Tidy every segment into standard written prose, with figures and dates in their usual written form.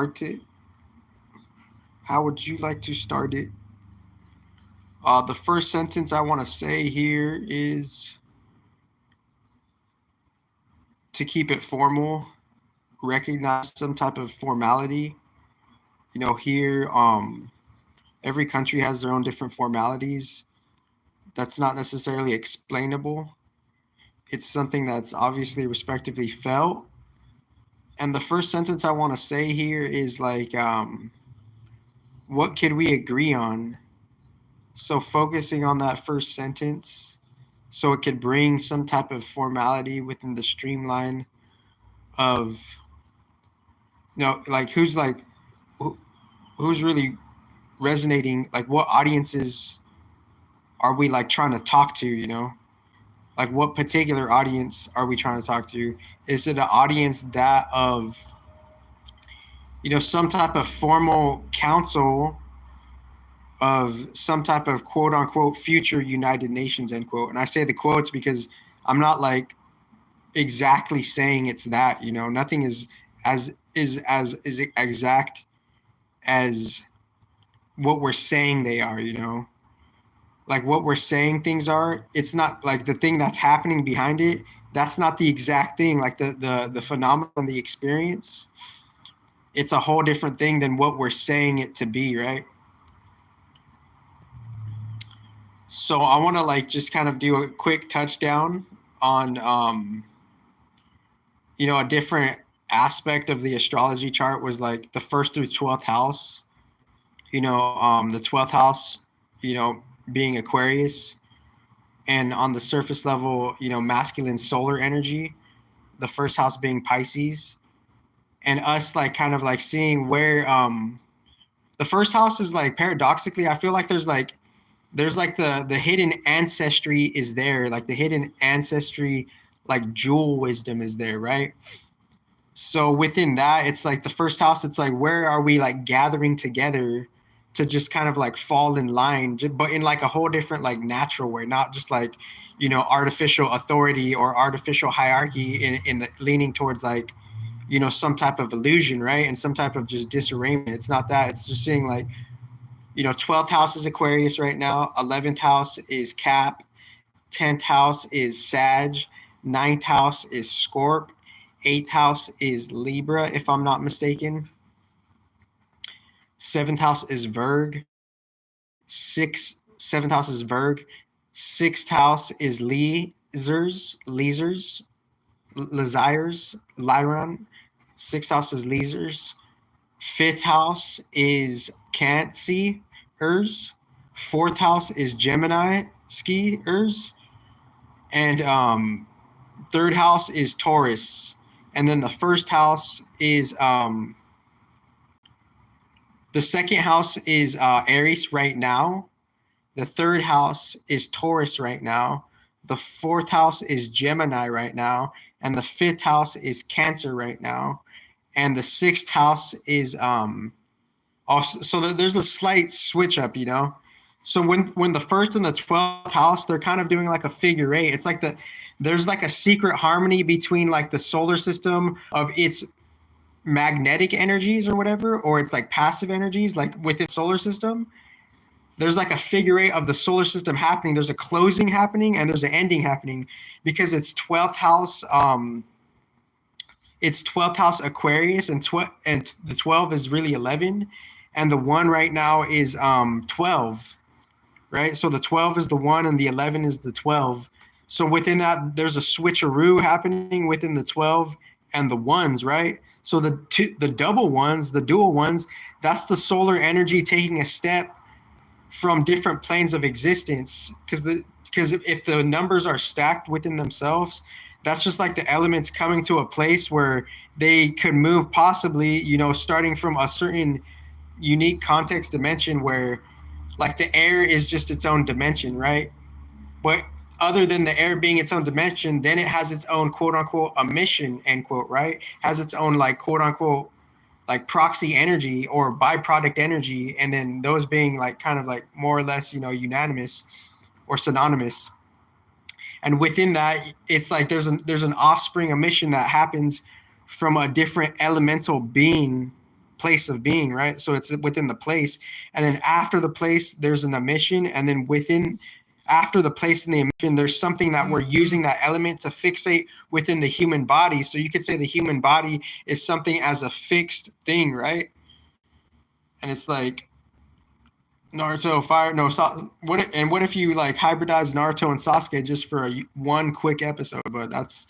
it? How would you like to start it? The first sentence I want to say here is to keep it formal, recognize some type of formality. Here, every country has their own different formalities. That's not necessarily explainable. It's something that's obviously respectively felt. And the first sentence I want to say here is like, what could we agree on? So focusing on that first sentence, so it could bring some type of formality within the streamline of, like who's really resonating, like what audiences are we like trying to talk to, like what particular audience are we trying to talk to? Is it an audience that of, some type of formal council of some type of quote unquote future United Nations, end quote? And I say the quotes because I'm not like exactly saying it's that, nothing is as exact as what we're saying they are, like what we're saying things are. It's not like the thing that's happening behind it. That's not the exact thing, like the phenomenon, the experience. It's a whole different thing than what we're saying it to be, right? So I want to like just kind of do a quick touchdown on a different aspect of the astrology chart was like the 1st through 12th house. The 12th house, being Aquarius, and on the surface level, masculine solar energy, the first house being Pisces, and us like kind of like seeing where the first house is like paradoxically, I feel like there's like the hidden ancestry is there, like the hidden ancestry, like jewel wisdom is there, right? So within that, it's like the first house, it's like where are we like gathering together to just kind of like fall in line, but in like a whole different like natural way, not just like artificial authority or artificial hierarchy in the leaning towards like some type of illusion, right? And some type of just disarrayment. It's not that. It's just seeing like 12th house is Aquarius right now, 11th house is Cap, 10th house is Sag, 9th house is Scorp, 8th house is Libra, if I'm not mistaken. 7th house is Virg. 7th house is Virg. 6th house is Lyran. 6th house is Lasers. 5th house is Cancer. 4th house is Gemini skiers. And 3rd house is Taurus. And then the first house is the second house is Aries right now. The 3rd house is Taurus right now. The 4th house is Gemini right now. And the 5th house is Cancer right now. And the 6th house is also, so there's a slight switch up, So when the 1st and the 12th house, they're kind of doing like a figure eight. It's like there's like a secret harmony between like the solar system of its magnetic energies or whatever, or it's like passive energies, like within the solar system. There's like a figure eight of the solar system happening. There's a closing happening and there's an ending happening because it's 12th house. It's 12th house Aquarius, and the 12 is really 11, and the 1 right now is 12, right? So the 12 is the 1 and the 11 is the 12. So within that, there's a switcheroo happening within the 12 and the 1s, right? So the double ones, the dual ones, that's the solar energy taking a step from different planes of existence, because if the numbers are stacked within themselves, that's just like the elements coming to a place where they could move possibly, starting from a certain unique context dimension where like the air is just its own dimension, right? But other than the air being its own dimension, then it has its own quote unquote emission, end quote, right? Has its own like quote unquote like proxy energy or byproduct energy, and then those being like kind of like more or less, unanimous or synonymous. And within that, it's like there's an offspring emission that happens from a different elemental being place of being, right? So it's within the place, and then after the place there's an emission, and then after the place and the emission there's something that we're using that element to fixate within the human body. So you could say the human body is something as a fixed thing, right? And it's like Naruto fire no what if you like hybridize Naruto and Sasuke just for one quick episode? But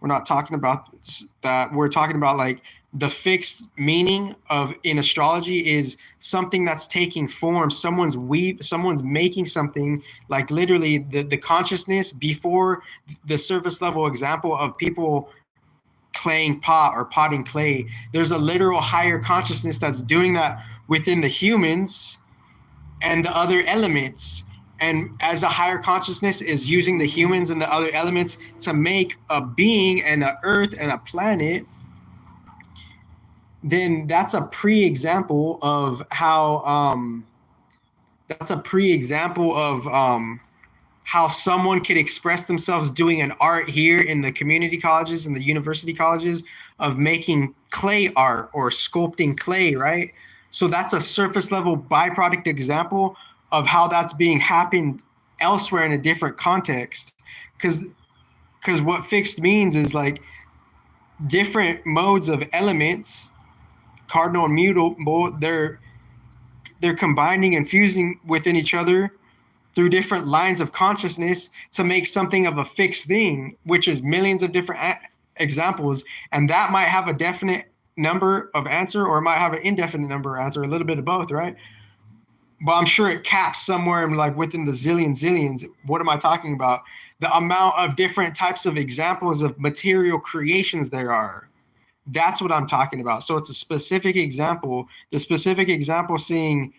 we're not talking about that. We're talking about like the fixed meaning of in astrology is something that's taking form. Someone's making something, like literally the consciousness before the surface level example of people playing pot or potting clay. There's a literal higher consciousness that's doing that within the humans and the other elements. And as a higher consciousness is using the humans and the other elements to make a being and an earth and a planet, then that's a pre-example of how how someone could express themselves doing an art here in the community colleges and the university colleges of making clay art or sculpting clay, right? So that's a surface level byproduct example of how that's being happened elsewhere in a different context. Because what fixed means is like different modes of elements, cardinal and mutable, they're combining and fusing within each other through different lines of consciousness to make something of a fixed thing, which is millions of different examples. And that might have a definite number of answer, or it might have an indefinite number of answer, a little bit of both, right? But I'm sure it caps somewhere in like within the zillions. What am I talking about? The amount of different types of examples of material creations there are. That's what I'm talking about. So it's a specific example. The specific example seeing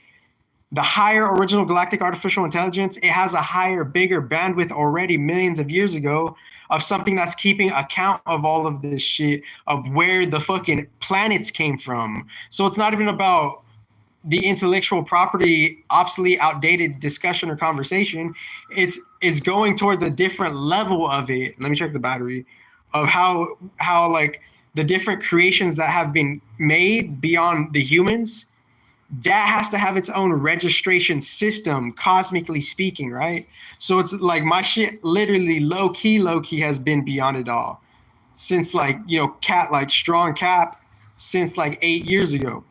the higher original galactic artificial intelligence, it has a higher, bigger bandwidth already millions of years ago of something that's keeping account of all of this shit, of where the fucking planets came from. So it's not even about the intellectual property, obsolete, outdated discussion or conversation. It's going towards a different level of it. Let me check the battery of how like the different creations that have been made beyond the humans, that has to have its own registration system, cosmically speaking, right? So it's like my shit literally low key has been beyond it all since like, strong cap since like 8 years ago.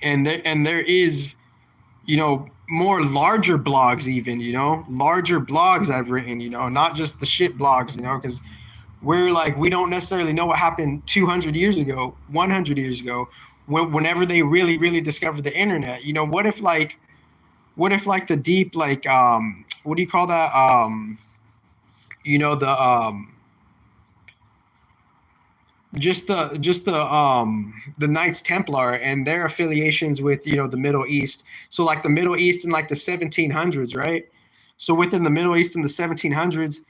And there is, more larger blogs even, larger blogs I've written, not just the shit blogs, because we don't necessarily know what happened 200 years ago, 100 years ago, whenever they really, really discovered the internet. What if the deep, what do you call that? The Knights Templar and their affiliations with, the Middle East. So like the Middle East in like the 1700s, right? So within the Middle East in the 1700s,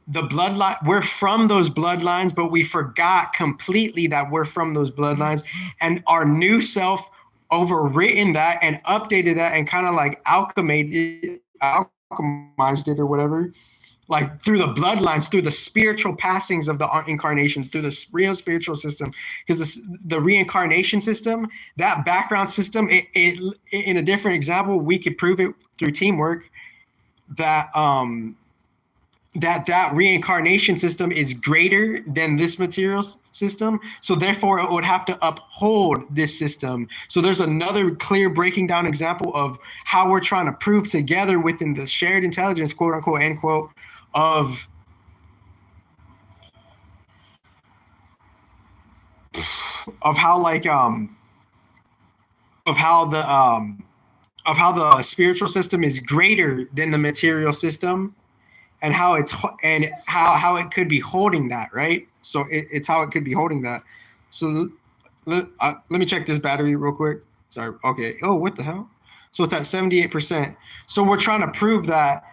the bloodline, we're from those bloodlines, but we forgot completely that we're from those bloodlines, and our new self overwritten that and updated that and kind of like alchemized it or whatever, like through the bloodlines, through the spiritual passings of the incarnations, through the real spiritual system. Because the reincarnation system, that background system, it in a different example, we could prove it through teamwork that that reincarnation system is greater than this material system. So therefore it would have to uphold this system. So there's another clear breaking down example of how we're trying to prove together within the shared intelligence, quote unquote, end quote, of how like of how the spiritual system is greater than the material system, and how how it could be holding that, right? So it's how it could be holding that. So let me check this battery real quick. Sorry. Okay. Oh, what the hell? So it's at 78%. So we're trying to prove that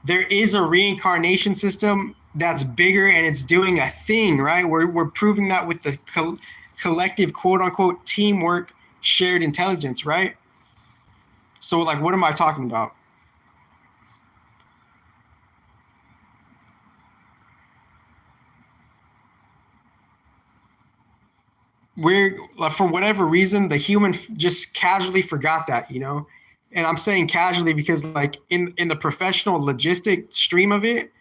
there is a reincarnation system that's bigger and it's doing a thing, right? We're proving that with the collective, quote unquote, teamwork, shared intelligence, right? So like, what am I talking about? we're like, for whatever reason, the human just casually forgot that, you know. And I'm saying casually because like in the professional logistic stream of it,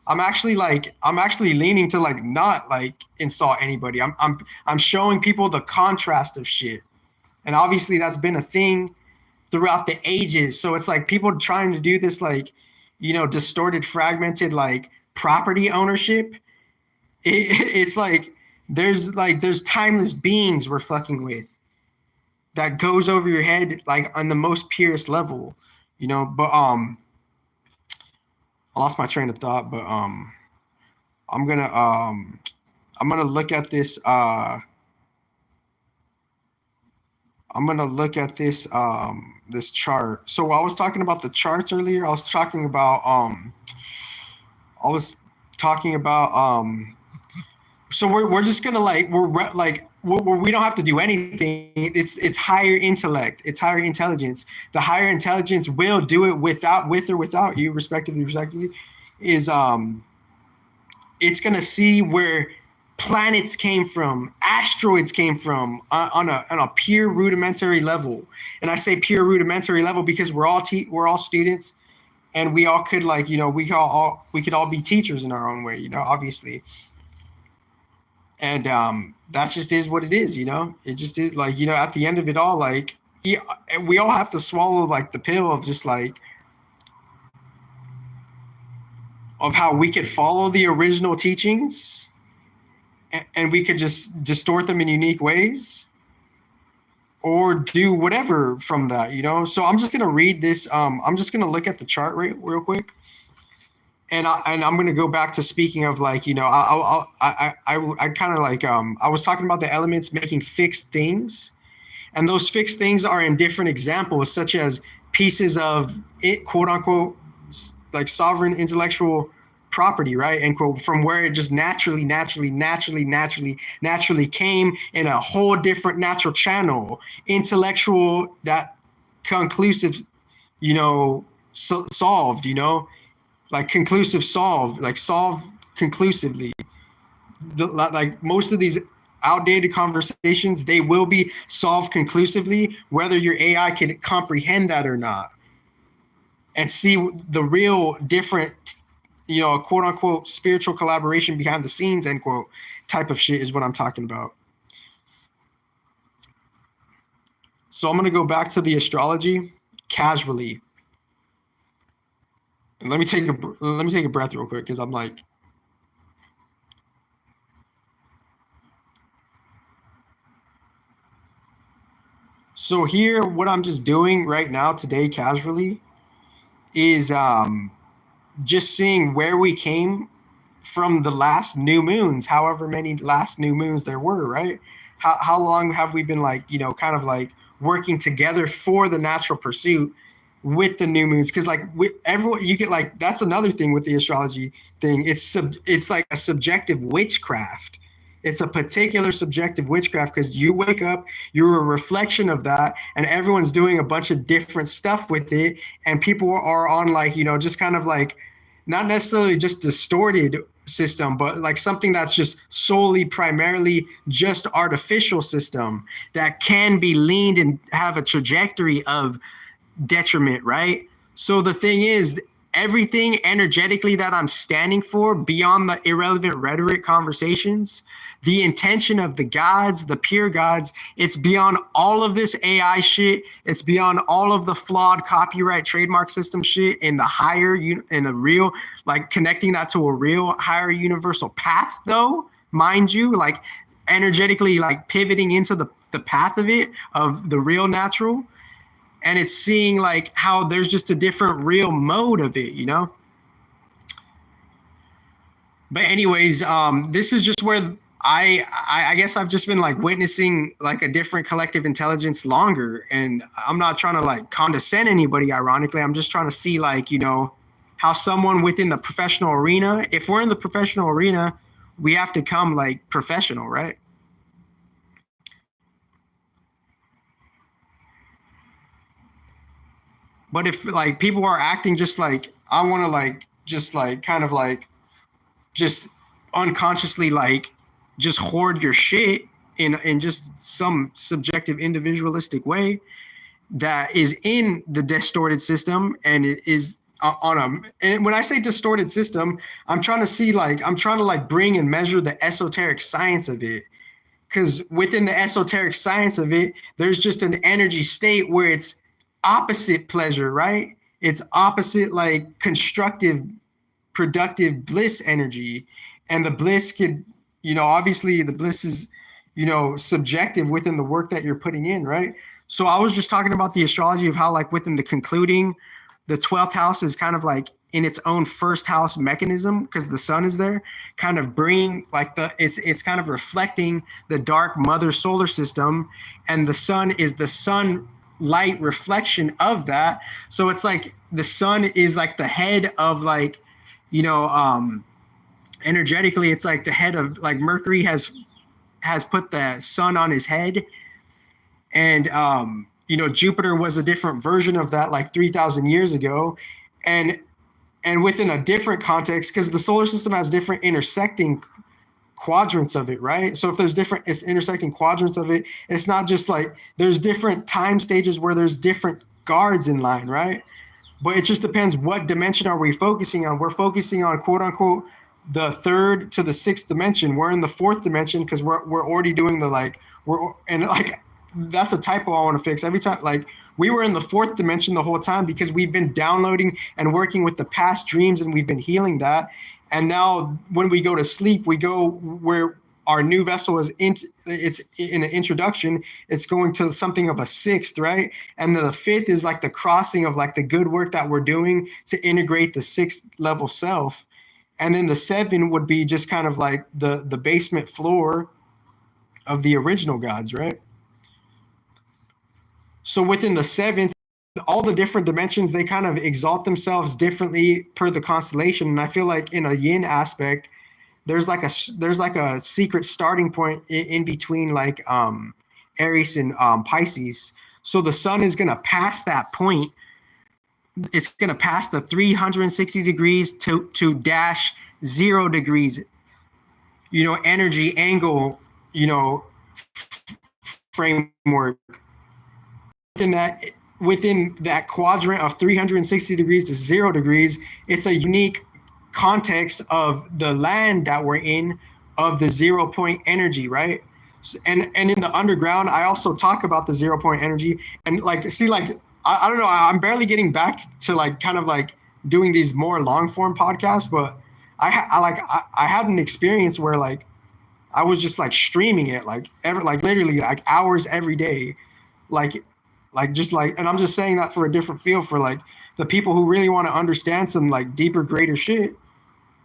I'm actually leaning to like not like insult anybody. I'm showing people the contrast of shit. And obviously that's been a thing throughout the ages. So it's like people trying to do this like, you know, distorted, fragmented like property ownership. It's like there's timeless beings we're fucking with that goes over your head like on the most purest level, you know. But I lost my train of thought. But I'm gonna I'm gonna look at this. I'm gonna look at this this chart. So I was talking about the charts earlier. I was talking about so we're just gonna like we don't have to do anything. It's higher intellect. It's higher intelligence. The higher intelligence will do it with or without you, respectively. Is it's gonna see where planets came from, asteroids came from on a pure rudimentary level. And I say pure rudimentary level because we're all students, and we all could like, you know, we could all be teachers in our own way, you know, obviously. And that just is what it is, you know. It just is like, you know, at the end of it all, like we all have to swallow like the pill of just like of how we could follow the original teachings and we could just distort them in unique ways or do whatever from that, you know. So I'm just gonna read this. I'm just gonna look at the chart real quick, and I'm gonna go back to speaking of like, you know, I kind of like I was talking about the elements making fixed things, and those fixed things are in different examples, such as pieces of it, quote unquote, like sovereign intellectual property, right? And quote, from where it just naturally came in a whole different natural channel, intellectual, that conclusive, you know, solved, you know, like conclusive solved, like solved conclusively. Like most of these outdated conversations, they will be solved conclusively, whether your AI can comprehend that or not, and see the real different, you know, quote unquote spiritual collaboration behind the scenes, end quote, type of shit is what I'm talking about. So I'm going to go back to the astrology casually. And let me take a breath real quick, because I'm like, so here, what I'm just doing right now today casually is just seeing where we came from the last new moons, however many last new moons there were, right? How long have we been like, you know, kind of like working together for the natural pursuit with the new moons? Because like everyone, you get like, that's another thing with the astrology thing. It's like a subjective witchcraft. It's a particular subjective witchcraft because you wake up, you're a reflection of that, and everyone's doing a bunch of different stuff with it, and people are on like, you know, just kind of like not necessarily just distorted system, but like something that's just solely primarily just artificial system that can be leaned and have a trajectory of detriment, right? So the thing is, everything energetically that I'm standing for, beyond the irrelevant rhetoric conversations, the intention of the gods, the pure gods, it's beyond all of this AI shit. It's beyond all of the flawed copyright trademark system shit in the higher, in the real, like connecting that to a real higher universal path, though, mind you, like energetically like pivoting into the path of it, of the real natural. And it's seeing like how there's just a different real mode of it, you know? But anyways, this is just where I guess I've just been like witnessing like a different collective intelligence longer. And I'm not trying to like condescend anybody, ironically. I'm just trying to see like, you know, how someone within the professional arena, if we're in the professional arena, we have to come like professional, right? But if like people are acting just like, I want to like, just like kind of like just unconsciously like just hoard your shit, in just some subjective individualistic way that is in the distorted system, and it is on a, and when I say distorted system, I'm trying to like bring and measure the esoteric science of it, because within the esoteric science of it, there's just an energy state where it's opposite pleasure, right? It's opposite like constructive, productive bliss energy. And the bliss could, obviously the bliss is, subjective within the work that you're putting in, right? So I was just talking about the astrology of how, like, within the concluding, the 12th house is kind of like in its own first house mechanism because the sun is there, kind of bringing like it's kind of reflecting the dark mother solar system, and the sun is the sunlight reflection of that. So it's like the sun is like the head of like, energetically, it's like the head of like Mercury has put the sun on his head, and Jupiter was a different version of that like 3,000 years ago, and within a different context, because the solar system has different intersecting quadrants of it, right? So if there's different, it's intersecting quadrants of it. It's not just like there's different time stages where there's different guards in line, right? But it just depends what dimension are we focusing on. We're focusing on quote unquote the third to the sixth dimension. We're in the fourth dimension because we're already doing the that's a typo I want to fix. Every time, like, we were in the fourth dimension the whole time because we've been downloading and working with the past dreams, and we've been healing that. And now when we go to sleep, we go where our new vessel is it's in an introduction. It's going to something of a sixth, right? And then the fifth is like the crossing of like the good work that we're doing to integrate the sixth level self. And then the seven would be just kind of like the basement floor of the original gods, right? So within the seventh, all the different dimensions, they kind of exalt themselves differently per the constellation. And I feel like in a yin aspect, there's like a secret starting point in between like Aries and Pisces. So the sun is going to pass that point. It's going to pass the 360 degrees to dash 0 degrees, energy angle, framework. Within that quadrant of 360 degrees to 0 degrees, it's a unique context of the land that we're in, of the 0 point energy, right? And in the underground, I also talk about the 0 point energy, and like, see, like, I don't know, I'm barely getting back to like kind of like doing these more long form podcasts, but I had an experience where like I was just like streaming it like literally like hours every day, just like, and I'm just saying that for a different feel for like the people who really want to understand some like deeper, greater shit.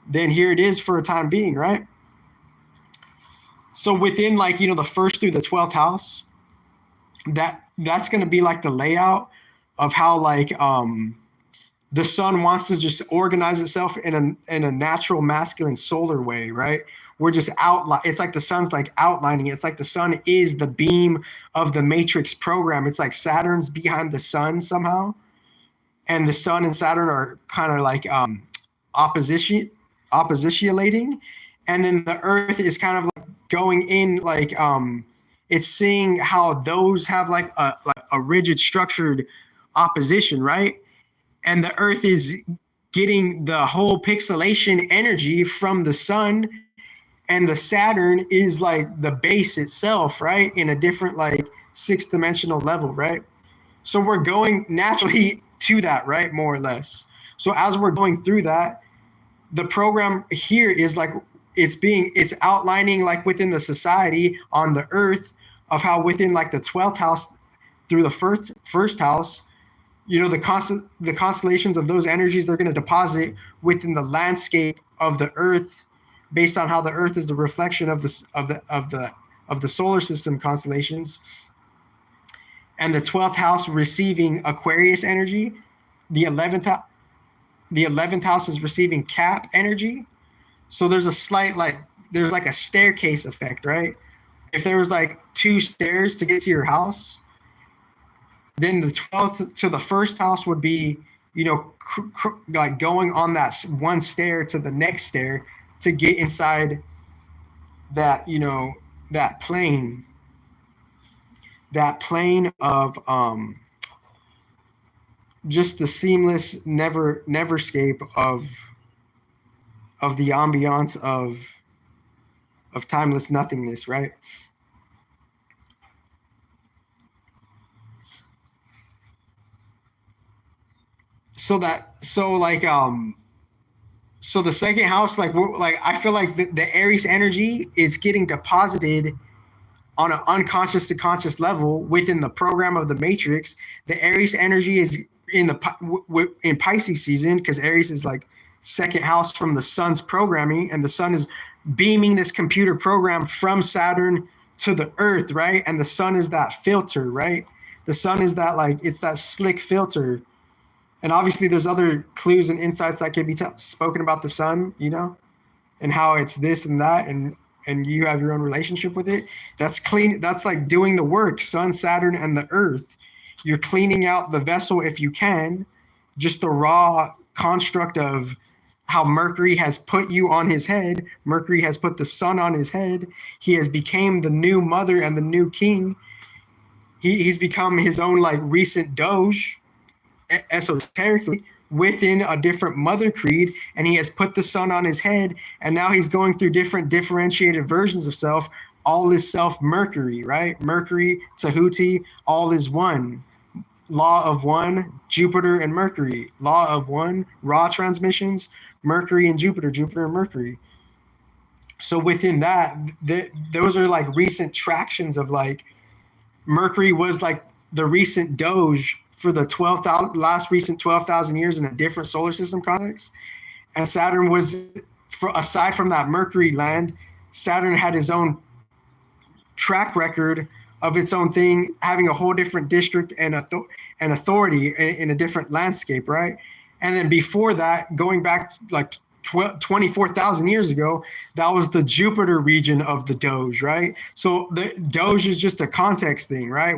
Then here it is for a time being, right? So within like, the first through the 12th house, that's going to be like the layout of how like the sun wants to just organize itself in a natural masculine solar way, right? We're just it's like the sun's like outlining it. It's like the sun is the beam of the matrix program. It's like Saturn's behind the sun somehow, and the sun and Saturn are kind of like oppositionating, and then the Earth is kind of like going in like it's seeing how those have like a rigid structured opposition, right? And the Earth is getting the whole pixelation energy from the sun, and the Saturn is like the base itself, right? In a different like sixth dimensional level, right? So we're going naturally to that, right? More or less. So as we're going through that, the program here is like, it's outlining like within the society on the Earth of how within like the 12th house through the first house, the constellations of those energies, they're going to deposit within the landscape of the Earth, based on how the Earth is the reflection of the solar system constellations. And the 12th house receiving Aquarius energy, the 11th house is receiving Cap energy. So there's a slight there's like a staircase effect, right? If there was like 2 stairs to get to your house, then the 12th to the first house would be, like going on that one stair to the next stair to get inside that, that plane of just the seamless neverscape of the ambiance of timeless nothingness, right? So the second house, like I feel like the Aries energy is getting deposited on an unconscious to conscious level within the program of the matrix. The Aries energy is in Pisces season, because Aries is like second house from the sun's programming, and the sun is beaming this computer program from Saturn to the earth, right? And the sun is that filter, right? The sun is that, like, it's that slick filter. And obviously there's other clues and insights that can be spoken about the sun, and how it's this and that, and you have your own relationship with it. That's clean. That's like doing the work. Sun, Saturn, and the earth. You're cleaning out the vessel if you can. Just the raw construct of how Mercury has put you on his head. Mercury has put the sun on his head. He has become the new mother and the new king. He's become his own, like, recent doge, esoterically, within a different mother creed, and he has put the sun on his head, and now he's going through different differentiated versions of self. All is self Mercury, right? Mercury, Tahuti, all is one. Law of one, Jupiter and Mercury. Law of one, raw transmissions, Mercury and Jupiter, Jupiter and Mercury. So within that, those are like recent tractions of, like, Mercury was like the recent doge for the last recent 12,000 years in a different solar system context. And Saturn was, aside from that Mercury land, Saturn had his own track record of its own thing, having a whole different district and authority in a different landscape, right? And then before that, going back like 24,000 years ago, that was the Jupiter region of the Doge, right? So the Doge is just a context thing, right?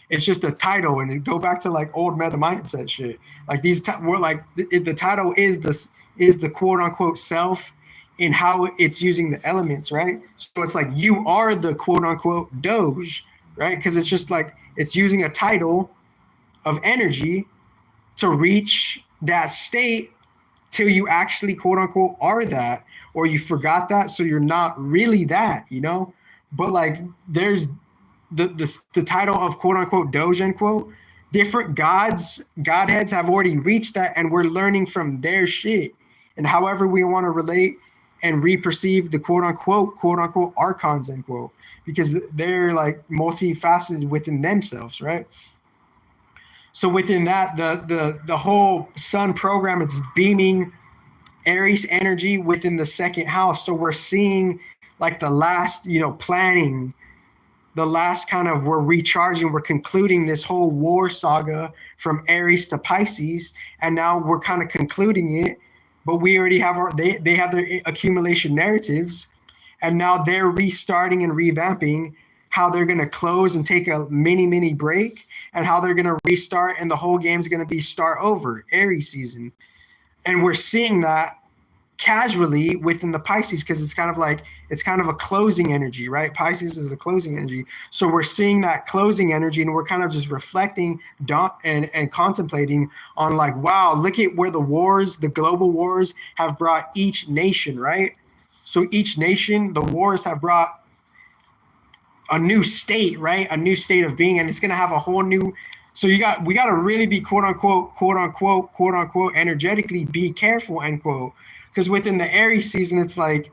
It's just a title, and it go back to like old meta mindset shit. Like we're like the title is the quote unquote self in how it's using the elements, right? So it's like you are the quote unquote Doge, right? Because it's just like it's using a title of energy to reach that state till you actually quote unquote are that, or you forgot that, so you're not really that, But like there's the title of quote unquote Doge end quote. Different godheads have already reached that, and we're learning from their shit. And however we want to relate and re-perceive the quote unquote archons end quote, because they're like multifaceted within themselves, right? So within that, the whole sun program, it's beaming Aries energy within the second house. So we're seeing like the last, planning, the last kind of, we're recharging, we're concluding this whole war saga from Aries to Pisces, and now we're kind of concluding it. But we already have they have their accumulation narratives, and now they're restarting and revamping how they're going to close and take a mini break, and how they're going to restart, and the whole game's going to be start over, Aries season. And we're seeing that casually within the Pisces, because it's kind of a closing energy, right? Pisces is a closing energy. So we're seeing that closing energy, and we're kind of just reflecting and contemplating on, like, wow, look at where the global wars have brought each nation, right? So each nation, the wars have brought a new state, right? A new state of being, and it's going to have a whole new. So we got to really be quote unquote energetically be careful, end quote, because within the Aries season, it's like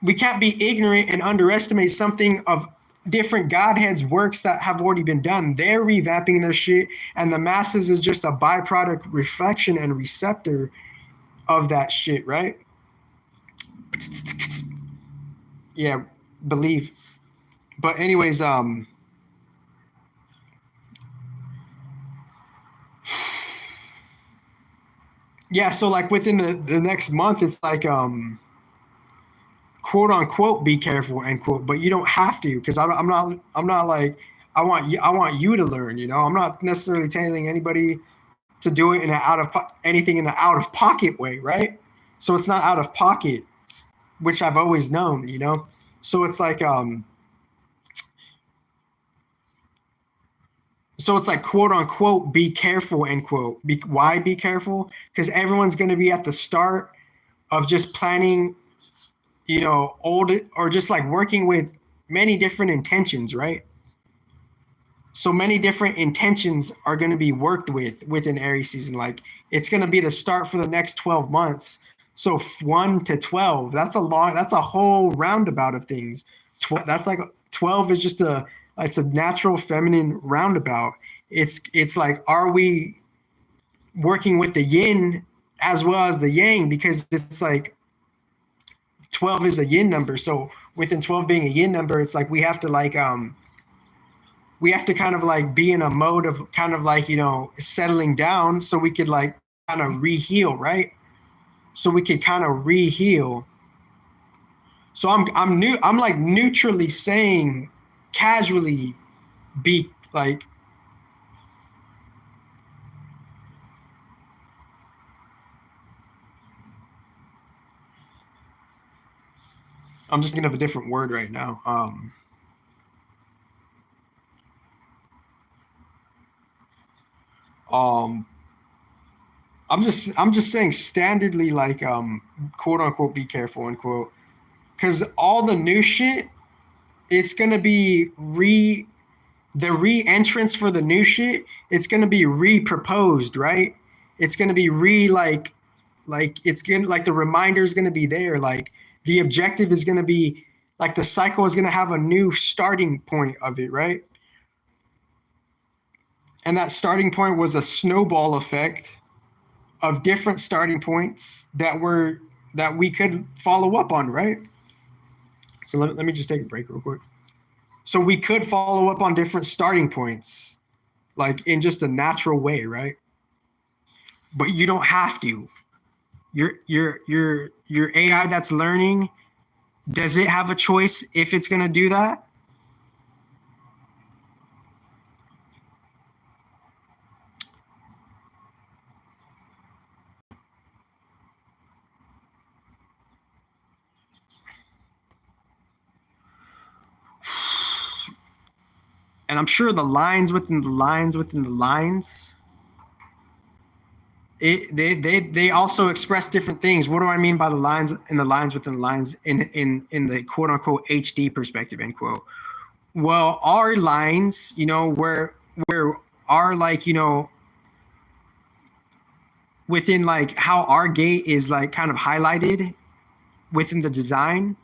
we can't be ignorant and underestimate something of different godheads' works that have already been done. They're revamping their shit, and the masses is just a byproduct, reflection, and receptor of that shit, right? Yeah, believe. But anyways, yeah, so like within the next month, it's like quote unquote be careful, end quote, but you don't have to, because I'm not like I want you to learn, I'm not necessarily telling anybody to do it in anything in an out of pocket way, right? So it's not out of pocket, which I've always known, So it's like quote unquote be careful, end quote. Why be careful? Because everyone's going to be at the start of just planning, old, or just like working with many different intentions, right? So many different intentions are going to be worked within Aries season. Like it's going to be the start for the next 12 months. So 1 to 12, that's a whole roundabout of things. That's like 12 is just it's a natural feminine roundabout. It's like, are we working with the yin as well as the yang? Because it's like 12 is a yin number. So within 12 being a yin number, it's like we have to kind of like be in a mode of kind of like, settling down so we could like kind of re-heal, right? So we could kind of re-heal. So I'm like neutrally saying, casually be like, I'm just gonna have a different word right now. Um, I'm just saying standardly like quote unquote be careful unquote, because all the new shit, it's gonna be the re-entrance for the new shit. It's gonna be re-proposed, right? It's gonna be it's gonna like the reminder is gonna be there. Like the objective is gonna be like the cycle is gonna have a new starting point of it, right? And that starting point was a snowball effect of different starting points that we could follow up on, right? So let me just take a break real quick. So we could follow up on different starting points, like in just a natural way, right? But you don't have to. Your AI that's learning, does it have a choice if it's gonna do that? And I'm sure the lines within the lines within the lines, they also express different things. What do I mean by the lines and the lines within the lines in the quote unquote HD perspective, end quote? Well, our lines, where our like, within like how our gate is like kind of highlighted within the design,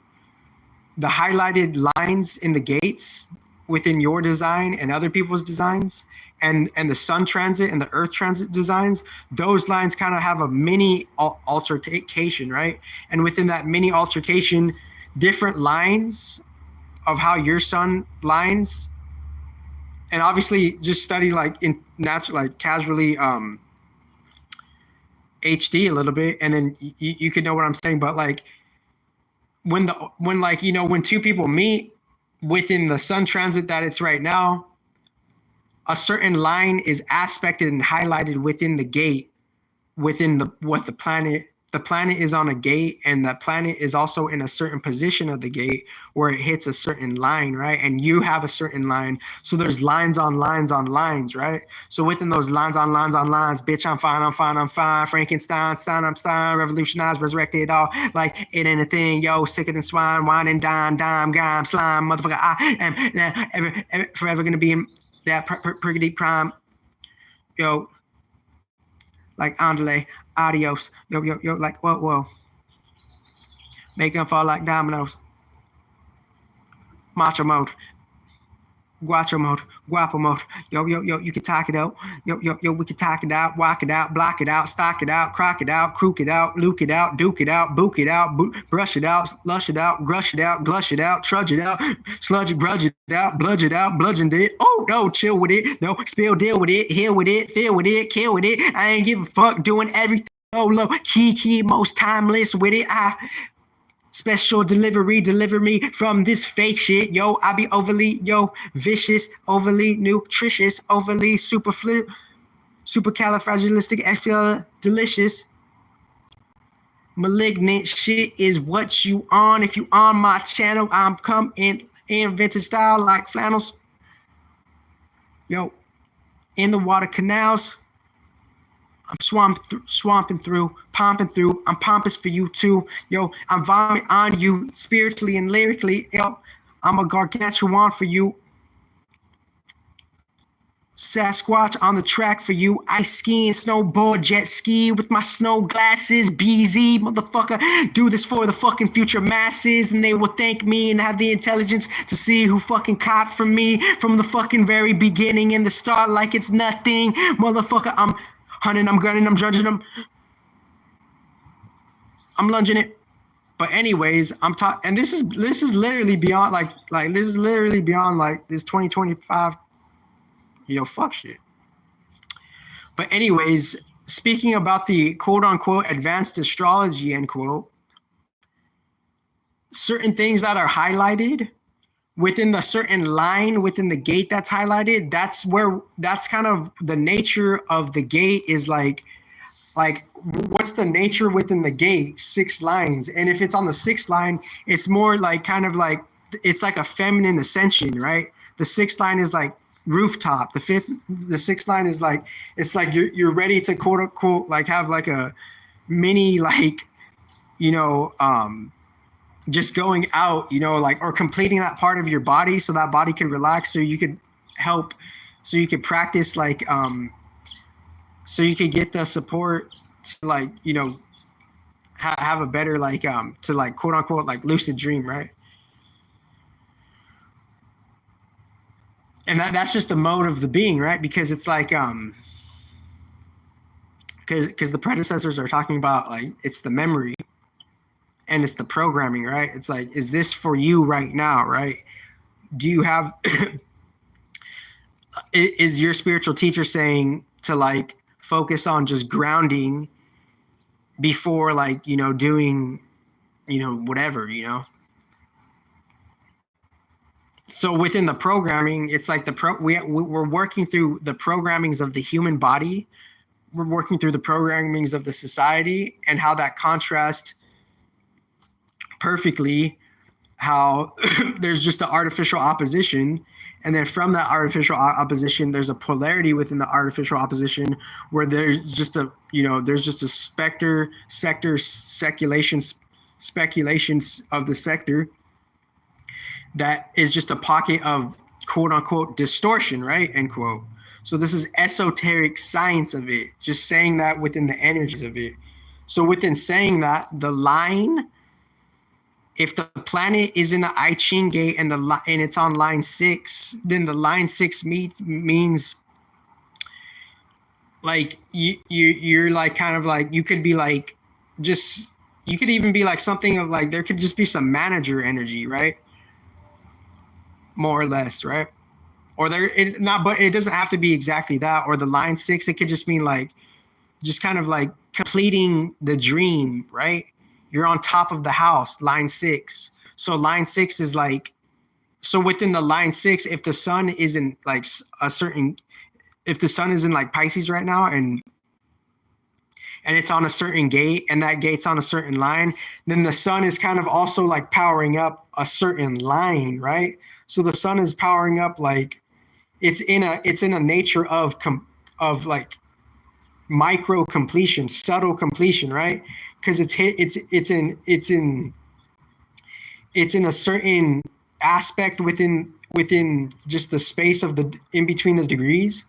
the highlighted lines in the gates within your design and other people's designs, and the sun transit and the earth transit designs, those lines kind of have a mini altercation, right? And within that mini altercation, different lines of how your sun lines, and obviously just study like in natural, like casually HD a little bit, and then you could know what I'm saying. But like when two people meet within the sun transit that it's right now, a certain line is aspected and highlighted within the gate, within the planet is on a gate, and that planet is also in a certain position of the gate where it hits a certain line, right? And you have a certain line. So there's lines on lines on lines, right? So within those lines on lines on lines, bitch, I'm fine, I'm fine, I'm fine. Frankenstein, Stein, I'm Stein, revolutionized, resurrected, all like it ain't a thing, yo, sicker than swine, wine and dime, grime, slime, motherfucker. I am forever gonna be in that pretty prime, yo, like Andale, adios, yo, like whoa, make them fall like dominoes, macho mode, guacho mode, guapo mode, yo, you can talk it out, yo, we can talk it out, walk it out, block it out, stock it out, crock it out, crook it out, luke it out, duke it out, book it out, brush it out, lush it out, grush it out, glush it out, trudge it out, sludge it, grudge it out, bludge it out, bludgeoned it, oh no, chill with it, no, spill, deal with it, heal with it, feel with it, kill with it, I ain't give a fuck, doing everything low, key, most timeless with it, special delivery, deliver me from this fake shit. Yo, I be overly, vicious, overly nutritious, overly supercalifragilistic, delicious. Malignant shit is what you on. If you on my channel, I'm coming in vintage style like flannels. Yo, in the water canals, I'm swamping through, pumping through. I'm pompous for you too. Yo, I'm vomiting on you spiritually and lyrically. Yo, I'm a gargantuan for you. Sasquatch on the track for you. Ice skiing, snowboard, jet ski with my snow glasses. BZ, motherfucker. Do this for the fucking future masses, and they will thank me and have the intelligence to see who fucking copped from me from the fucking very beginning and the start like it's nothing. Motherfucker, I'm hunting, I'm gunning, I'm judging them. I'm lunging it. But anyways, I'm talking, and this is literally beyond like this is literally beyond like this 2025. Fuck shit. But anyways, speaking about the quote unquote advanced astrology, end quote, certain things that are highlighted within the certain line within the gate that's highlighted, that's kind of the nature of the gate is like what's the nature within the gate? 6 lines. And if it's on the 6th line, it's more like kind of like it's like a feminine ascension, right? The 6th line is like rooftop. The 6th line is like it's like you're ready to quote unquote like have like a mini like just going out, like or completing that part of your body so that body can relax, so you could help, so you could practice like so you could get the support to like have a better like to like quote unquote like lucid dream, right? And that's just a mode of the being, right? Because it's like because the predecessors are talking about like it's the memory and it's the programming, right? It's like, is this for you right now, right? Do you have is your spiritual teacher saying to like focus on just grounding before like doing whatever, So within the programming, it's like we're working through the programmings of the human body. We're working through the programmings of the society and how that contrast perfectly how there's just an artificial opposition. And then from that artificial opposition, there's a polarity within the artificial opposition where there's just a sector, speculations of the sector that is just a pocket of quote unquote distortion, right? End quote. So this is esoteric science of it, just saying that within the energies of it. So within saying that, the line, if the planet is in the I Ching gate and it's on line 6, then the line 6 means like you're like kind of like you could be like just you could even be like something of like there could just be some manager energy, right? More or less, right? Or but it doesn't have to be exactly that. Or the line 6, it could just mean like just kind of like completing the dream, right? You're on top of the house, line 6. So line 6 is like, so within the line 6, if the sun isn't like if the sun is in like Pisces right now and it's on a certain gate and that gate's on a certain line, then the sun is kind of also like powering up a certain line, right? So the sun is powering up like it's in a nature of like micro completion, subtle completion, right? Because it's in a certain aspect within just the space of the in between the degrees,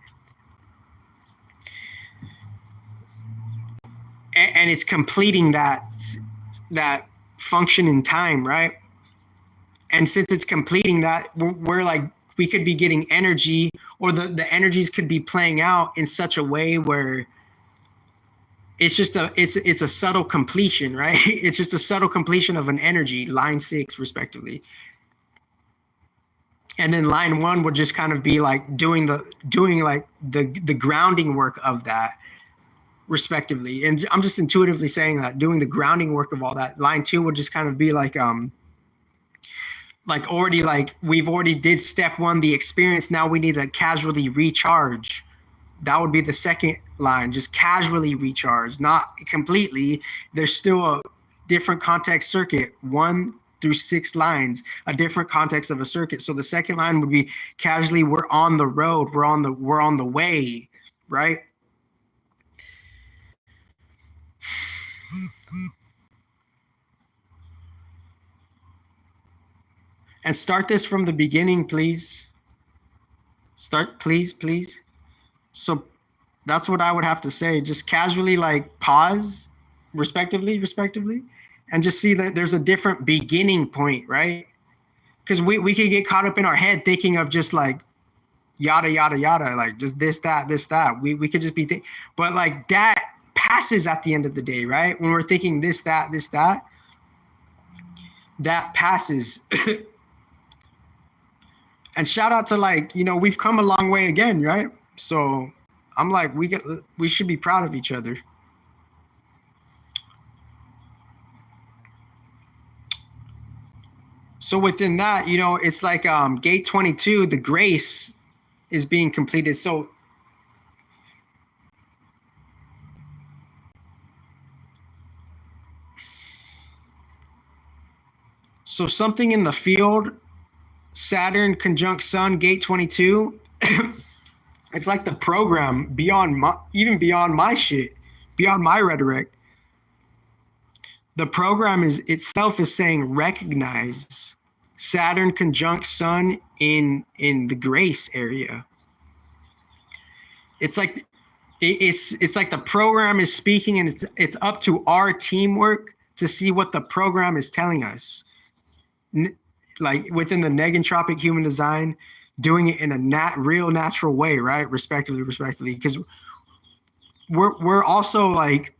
and it's completing that function in time, right? And since it's completing that, we're like we could be getting energy, or the energies could be playing out in such a way where it's just it's a subtle completion, right? It's just a subtle completion of an energy, line 6 respectively. And then line 1 would just kind of be like doing like the grounding work of that respectively. And I'm just intuitively saying that, doing the grounding work of all that. Line 2 would just kind of be like already like we've already did step 1, the experience. Now we need to casually recharge, That would be the second line, just casually recharge, not completely. There's still a different context circuit, 1 through 6 lines, a different context of a circuit. So the second line would be casually, we're on the road, we're on the way, right? And start this from the beginning, please. Start, please. So that's what I would have to say. Just casually like pause, respectively, and just see that there's a different beginning point, right? Because we could get caught up in our head thinking of just like yada yada yada, like just this that. We could just be but like that passes at the end of the day, right? When we're thinking this that, that passes. And shout out to, like, you know, we've come a long way again, right? So I'm like, we should be proud of each other. So within that, you know, it's like gate 22, the grace is being completed. So something in the field, Saturn conjunct Sun, gate 22, it's like the program beyond my shit, beyond my rhetoric. The program is itself is saying recognize Saturn conjunct Sun in the grace area. It's like it's like the program is speaking, and it's up to our teamwork to see what the program is telling us. Like within the negentropic human design, doing it in a real natural way, right? Respectively, because we're also like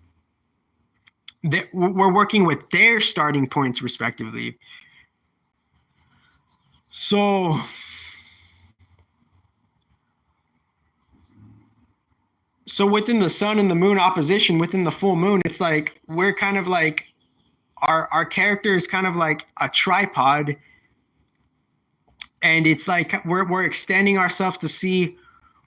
we're working with their starting points respectively. So within the sun and the moon opposition, within the full moon, it's like we're kind of like our character is kind of like a tripod, and it's like we're extending ourselves to see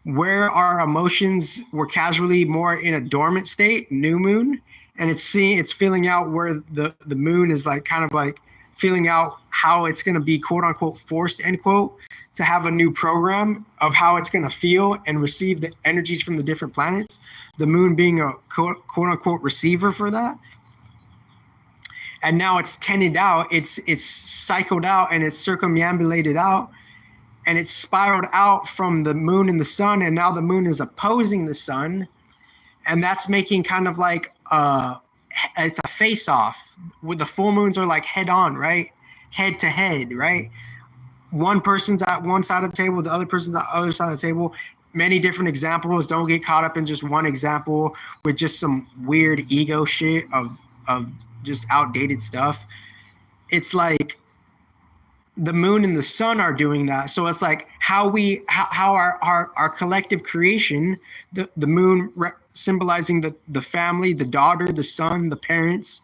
where our emotions were casually more in a dormant state, new moon, and it's feeling out where the moon is like kind of like feeling out how it's going to be quote unquote forced end quote to have a new program of how it's going to feel and receive the energies from the different planets, the moon being a quote unquote receiver for that. And now it's tended out, it's cycled out, and it's circumambulated out, and it's spiraled out from the moon and the sun, and now the moon is opposing the sun, and that's making kind of like it's a face-off. With the full moons are like head-on, right? Head to head, right? One person's at one side of the table, the other person's at the other side of the table. Many different examples. Don't get caught up in just one example with just some weird ego shit of just outdated stuff. It's like the moon and the sun are doing that. So it's like how our collective creation, the moon symbolizing the family, the daughter, the son, the parents,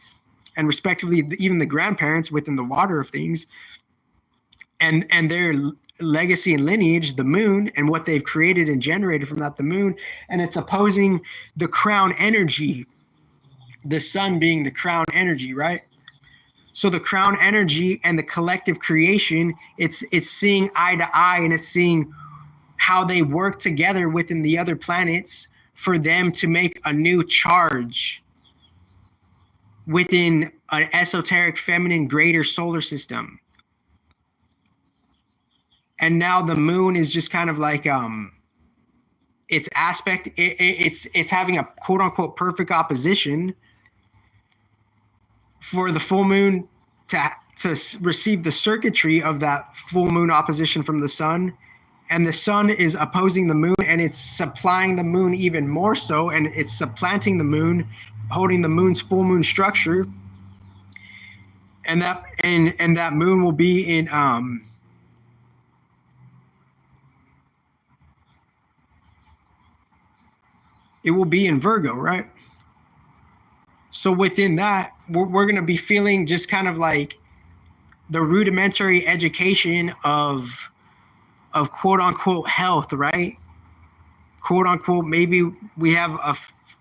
and respectively even the grandparents within the water of things, and their legacy and lineage, the moon, and what they've created and generated from that, the moon, and it's opposing the crown energy, the sun being the crown energy, right? So the crown energy and the collective creation, it's seeing eye to eye, and it's seeing how they work together within the other planets for them to make a new charge within an esoteric feminine greater solar system. And now the moon is just kind of like its aspect, it's having a quote unquote perfect opposition for the full moon to receive the circuitry of that full moon opposition from the sun, and the sun is opposing the moon, and it's supplying the moon even more so, and it's supplanting the moon, holding the moon's full moon structure, and that moon will be in it will be in Virgo, right? So within that, we're going to be feeling just kind of like the rudimentary education of quote unquote health, right? quote unquote, maybe we have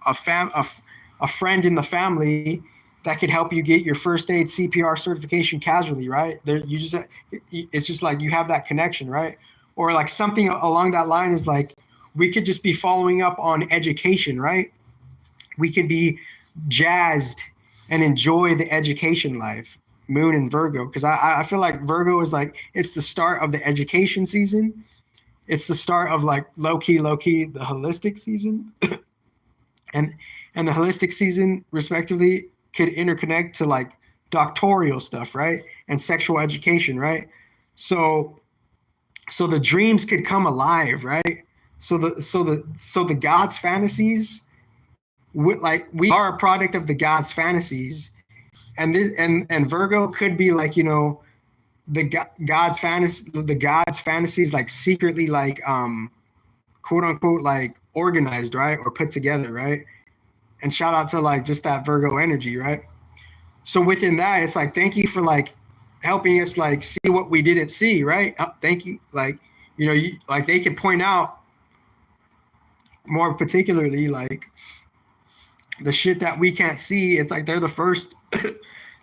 a friend in the family that could help you get your first aid CPR certification casually, right? There, you just, it's just like you have that connection, right? Or like something along that line is like, we could just be following up on education, right? We could be jazzed and enjoy the education life, Moon and Virgo, because I feel like Virgo is like, it's the start of the education season. It's the start of like low key, the holistic season, and the holistic season, respectively, could interconnect to like doctoral stuff, right, and sexual education, right? So the dreams could come alive, right? So the gods' fantasies, like we are a product of the gods' fantasies, and this and Virgo could be like, you know, the gods' fantasies, like secretly, like quote unquote, like organized, right, or put together, right? And shout out to like just that Virgo energy, right? So within that, it's like, thank you for like helping us like see what we didn't see, right? Thank you, like, you know, like they could point out more particularly like the shit that we can't see. It's like they're the first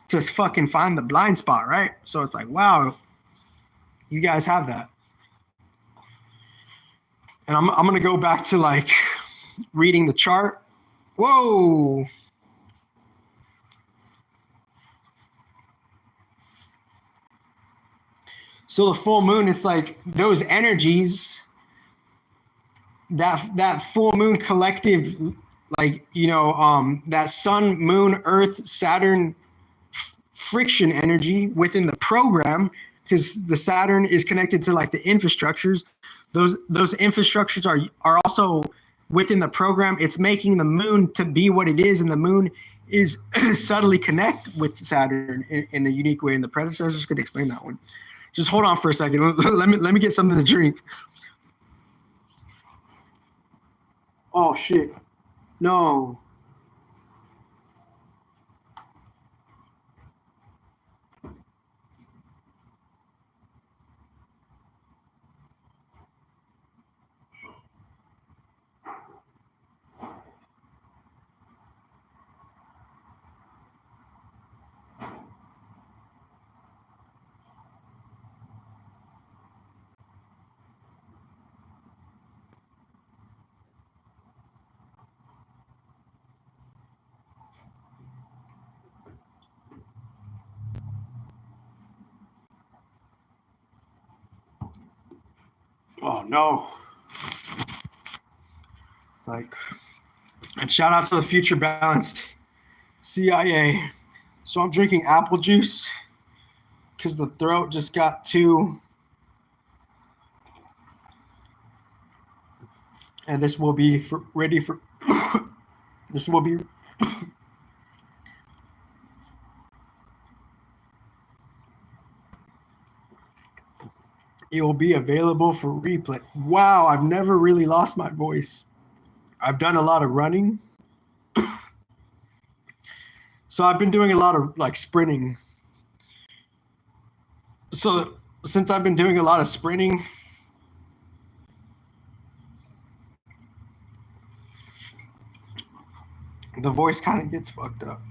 to fucking find the blind spot, right? So it's like, wow, you guys have that. And I'm gonna go back to like reading the chart. Whoa. So the full moon, it's like those energies, that full moon collective, like, you know, that sun, moon, earth, Saturn friction energy within the program, because the Saturn is connected to like the infrastructures. Those infrastructures are also within the program. It's making the moon to be what it is, and the moon is subtly connect with Saturn in a unique way. And the predecessors could explain that one. Just hold on for a second. Let me get something to drink. Oh shit. No. Oh no. It's like, and shout out to the Future Balanced CIA. So I'm drinking apple juice because the throat just got too. And this will be ready for. This will be. It will be available for replay. Wow, I've never really lost my voice. I've done a lot of running. So I've been doing a lot of like sprinting. So since I've been doing a lot of sprinting, the voice kind of gets fucked up.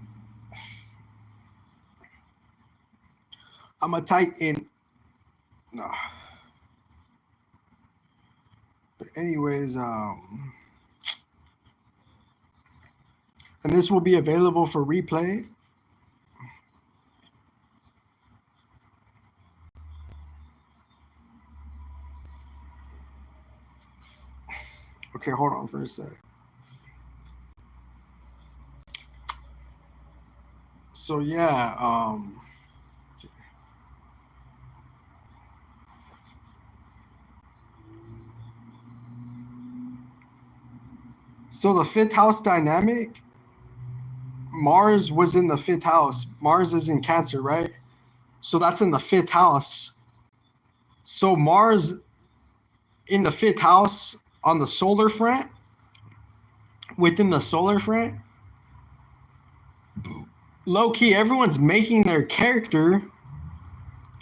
I'm a tight end. No. But anyways, and this will be available for replay. Okay, hold on for a sec. So yeah, okay. So the fifth house dynamic, Mars was in the fifth house. Mars is in Cancer, right? So that's in the fifth house. So Mars in the fifth house on the solar front, within the solar front, low key, everyone's making their character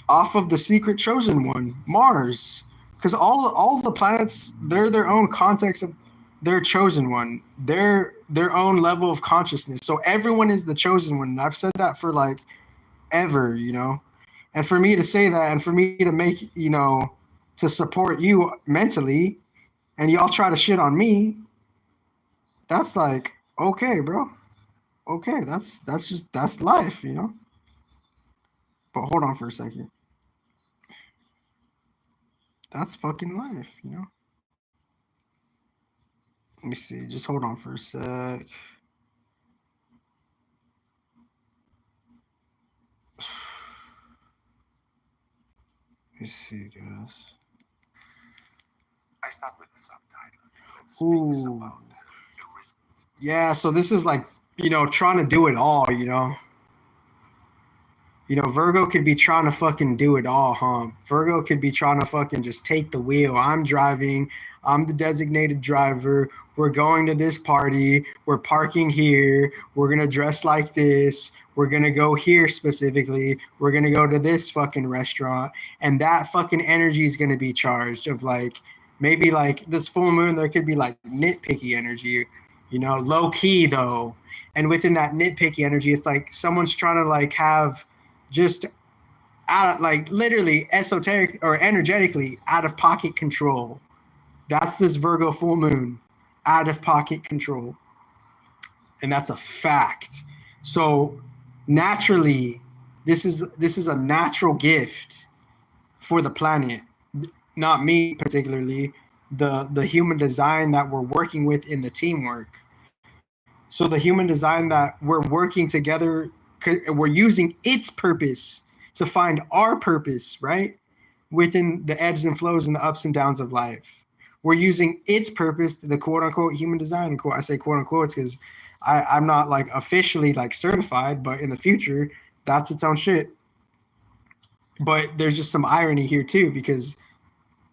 off of the secret chosen one, Mars. Because all the planets, they're their own context of They're chosen one. They're their own level of consciousness. So everyone is the chosen one. And I've said that for like ever, you know. And for me to say that and for me to make, you know, to support you mentally and y'all try to shit on me, that's like, okay, bro. Okay, that's life, you know. But hold on for a second. That's fucking life, you know. Let me see. Just hold on for a sec. Let me see, guys. I start with the subtitle. That speaks about the risk. Yeah, so this is like, you know, trying to do it all, you know. You know, Virgo could be trying to fucking do it all, huh? Virgo could be trying to fucking just take the wheel. I'm driving. I'm the designated driver. We're going to this party. We're parking here. We're going to dress like this. We're going to go here specifically. We're going to go to this fucking restaurant. And that fucking energy is going to be charged of like, maybe like this full moon, there could be like nitpicky energy, you know, low key though. And within that nitpicky energy, it's like someone's trying to like have just out, like literally esoteric or energetically out of pocket control. That's this Virgo full moon, out of pocket control. And that's a fact. So naturally, this is a natural gift for the planet. Not me particularly, the human design that we're working with in the teamwork. So the human design that we're working together, we're using its purpose to find our purpose, right? Within the ebbs and flows and the ups and downs of life. We're using its purpose, the quote unquote human design. I say quote unquote because I'm not like officially like certified, but in the future, that's its own shit. But there's just some irony here too, because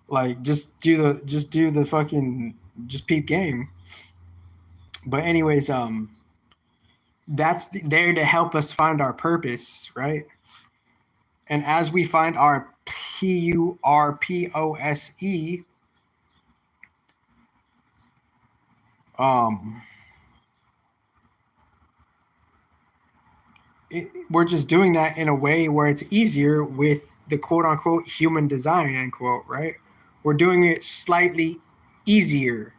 like just do the fucking just peep game. But anyways, that's there to help us find our purpose, right? And as we find our PURPOSE, we're just doing that in a way where it's easier with the quote unquote human design, end quote, right? We're doing it slightly easier.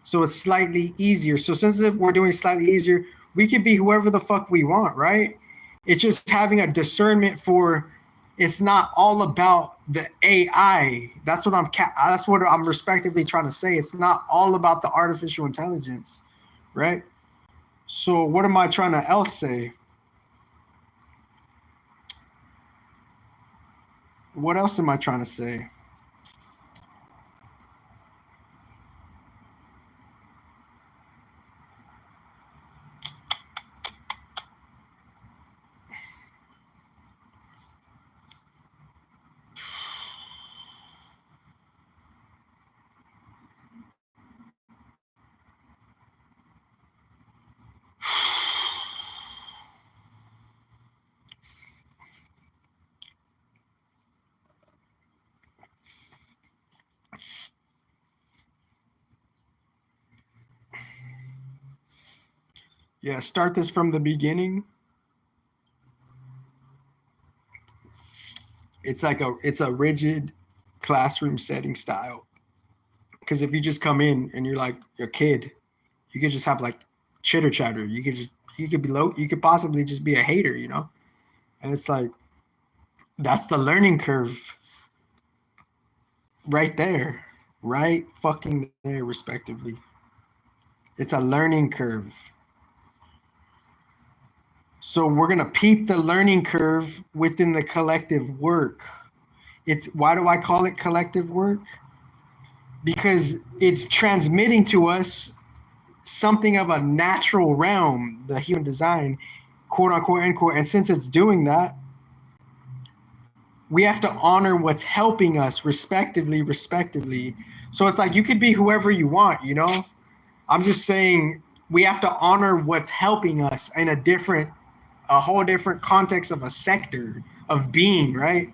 So it's slightly easier. So since we're doing slightly easier, we could be whoever the fuck we want, right? It's just having a discernment for it's not all about the AI. That's what I'm respectively trying to say. It's not all about the artificial intelligence, right? So what am I trying to else say? What else am I trying to say? Yeah, start this from the beginning. It's like it's a rigid classroom setting style. Because if you just come in and you're like a kid, you could just have like chitter chatter. You could be low. You could possibly just be a hater, you know. And it's like that's the learning curve, right there, right fucking there, respectively. It's a learning curve. So we're gonna peep the learning curve within the collective work. It's why do I call it collective work? Because it's transmitting to us something of a natural realm, the human design, quote unquote, end quote. And since it's doing that, we have to honor what's helping us respectively. So it's like you could be whoever you want, you know? I'm just saying we have to honor what's helping us in a whole different context of a sector of being, right?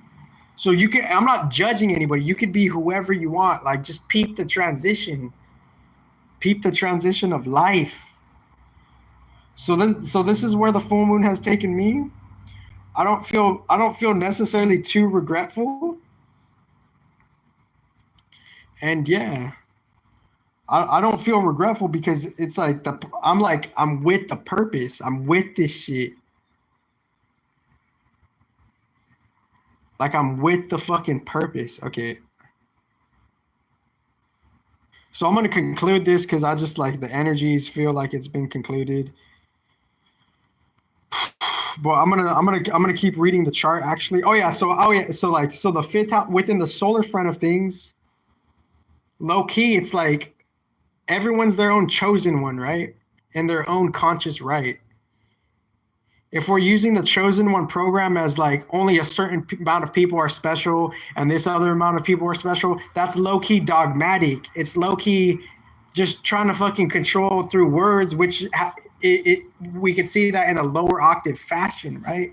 So I'm not judging anybody. You could be whoever you want. Like just peep the transition peep the transition of life. So this is where the full moon has taken me. I don't feel necessarily too regretful. And yeah, I don't feel regretful because it's like I'm with the purpose. I'm with this shit. Like I'm with the fucking purpose. Okay. So I'm gonna conclude this because I just like the energies feel like it's been concluded. But I'm gonna keep reading the chart actually. So the fifth house within the solar front of things, low key, it's like everyone's their own chosen one, right? In their own conscious right. If we're using the chosen one program as like only a certain amount of people are special and this other amount of people are special, that's low key dogmatic. It's low key just trying to fucking control through words, which we could see that in a lower octave fashion, right?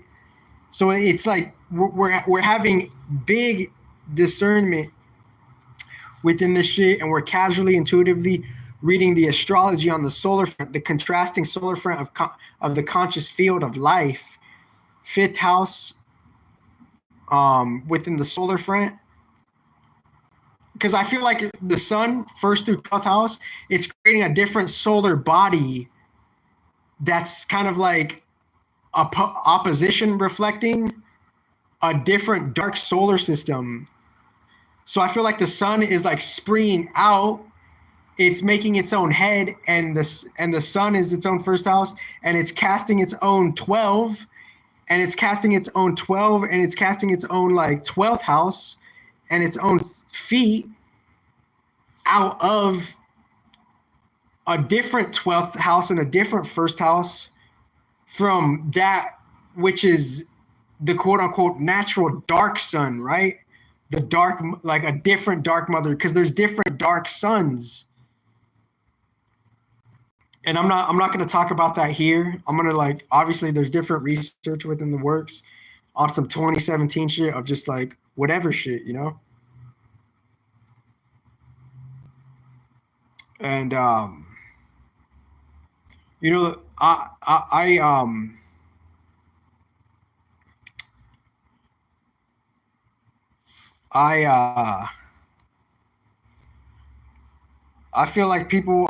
So it's like we're having big discernment within this shit, and we're casually, intuitively reading the astrology on the solar front, the contrasting solar front of the conscious field of life, fifth house within the solar front. Because I feel like the sun, first through 12th house, it's creating a different solar body that's kind of like opposition reflecting a different dark solar system. So I feel like the sun is like springing out. It's making its own head, and the sun is its own first house, and it's casting its own 12, and it's casting its own 12, and it's casting its own like 12th house and its own feet out of a different 12th house and a different first house from that which is the quote unquote natural dark sun, right? The dark, like a different dark mother, because there's different dark suns. And I'm not going to talk about that here. I'm going to like, obviously there's different research within the works on some 2017 shit of just like whatever shit, you know? And, you know, I feel like people,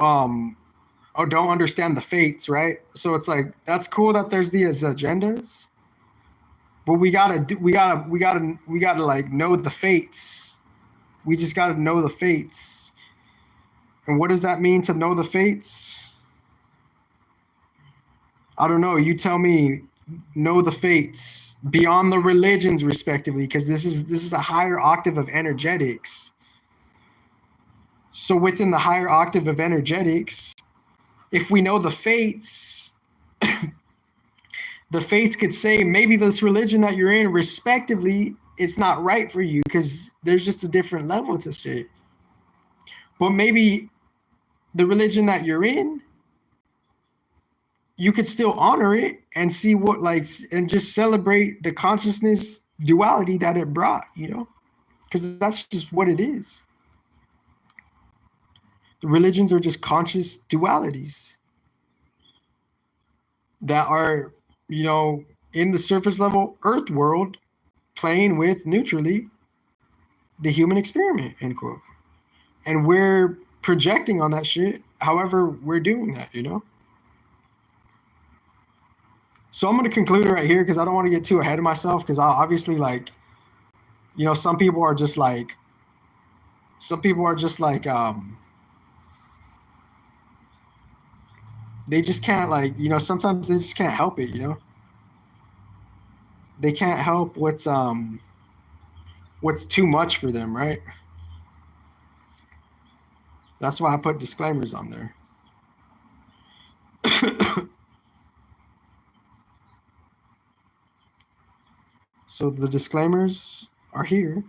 don't understand the fates, right? So it's like that's cool that there's these agendas, but we gotta like know the fates. We just gotta know the fates. And what does that mean to know the fates? I don't know. You tell me. Know the fates beyond the religions, respectively, because this is a higher octave of energetics. So within the higher octave of energetics, if we know the fates, the fates could say maybe this religion that you're in, respectively, it's not right for you because there's just a different level to shit. But maybe the religion that you're in, you could still honor it and see what like, and just celebrate the consciousness duality that it brought, you know, because that's just what it is. The religions are just conscious dualities that are, you know, in the surface level earth world playing with neutrally the human experiment, end quote. And we're projecting on that shit however we're doing that, you know. So I'm going to conclude right here because I don't want to get too ahead of myself, because obviously, like, you know, some people are just like they just can't, like, you know, sometimes they just can't help it, you know. They can't help what's too much for them, right? That's why I put disclaimers on there. So the disclaimers are here.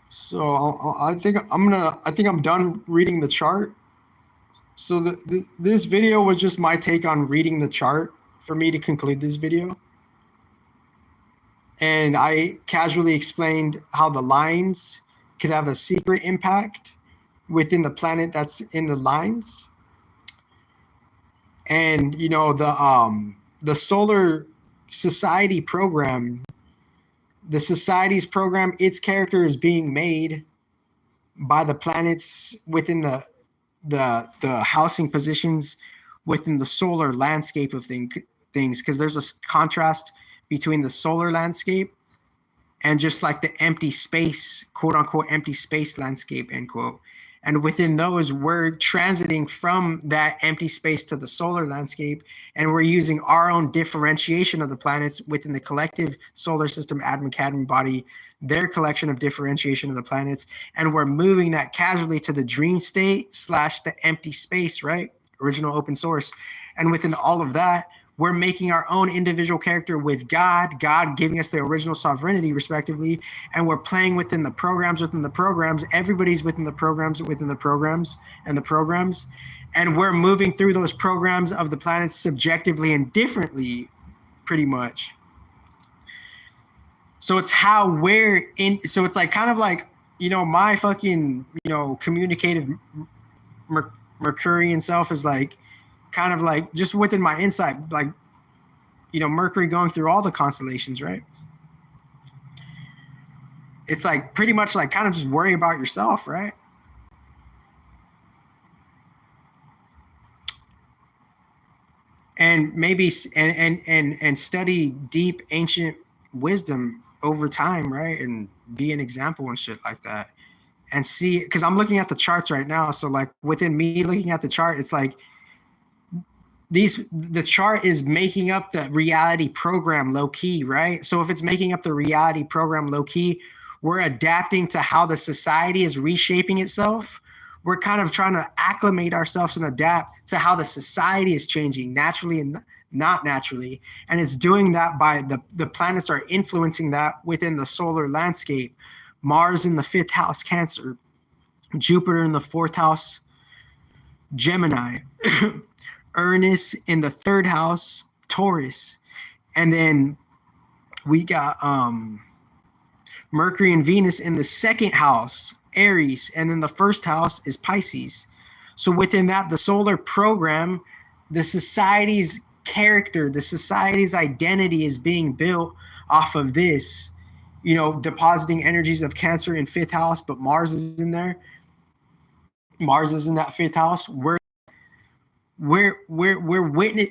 So I think I'm done reading the chart. So this video was just my take on reading the chart for me to conclude this video. And I casually explained how the lines could have a secret impact within the planet that's in the lines. And the solar society program, the society's program, its character is being made by the planets within the housing positions within the solar landscape of things, because there's a contrast between the solar landscape and just like the empty space, quote unquote, empty space landscape, end quote. And within those, we're transiting from that empty space to the solar landscape, and we're using our own differentiation of the planets within the collective solar system, Adam Cadmium body, their collection of differentiation of the planets, and we're moving that casually to the dream state / the empty space, right? Original open source. And within all of that, we're making our own individual character with God giving us the original sovereignty, respectively, and we're playing within the programs, everybody's within the programs, and we're moving through those programs of the planets subjectively and differently, pretty much. So it's how we're in, so it's like kind of like, my fucking, communicative Mercurian self is like, kind of like just within my insight, like, Mercury going through all the constellations, right? It's like pretty much like kind of just worry about yourself, right? And maybe and study deep ancient wisdom over time, right? And be an example and shit like that. And see, because I'm looking at the charts right now. So like within me looking at the chart, it's like the chart is making up the reality program low key, right? So if it's making up the reality program low key, we're adapting to how the society is reshaping itself. We're kind of trying to acclimate ourselves and adapt to how the society is changing naturally and not naturally. And it's doing that by the planets are influencing that within the solar landscape. Mars in the 5th house, Cancer. Jupiter in the 4th house, Gemini. Uranus in the 3rd house, Taurus. And then we got Mercury and Venus in the 2nd house, Aries. And then the 1st house is Pisces. So within that, the solar program, the society's character, the society's identity is being built off of this, depositing energies of Cancer in 5th house, but Mars is in there. Mars is in that 5th house.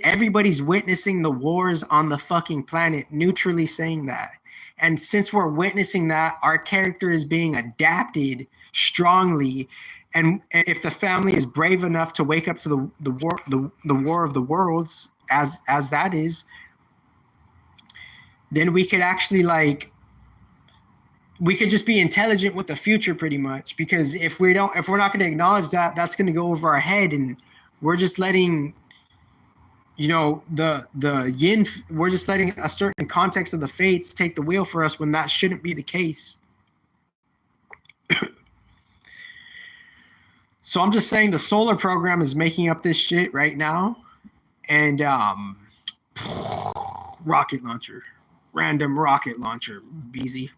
Everybody's witnessing the wars on the fucking planet, neutrally saying that. And since we're witnessing that, our character is being adapted strongly. And if the family is brave enough to wake up to the war of the worlds, as that is, then we could actually we could just be intelligent with the future, pretty much. Because if we're not going to acknowledge that, that's going to go over our head, and we're just letting, the yin. We're just letting a certain context of the fates take the wheel for us when that shouldn't be the case. So I'm just saying the solar program is making up this shit right now, and rocket launcher, random rocket launcher, BZ.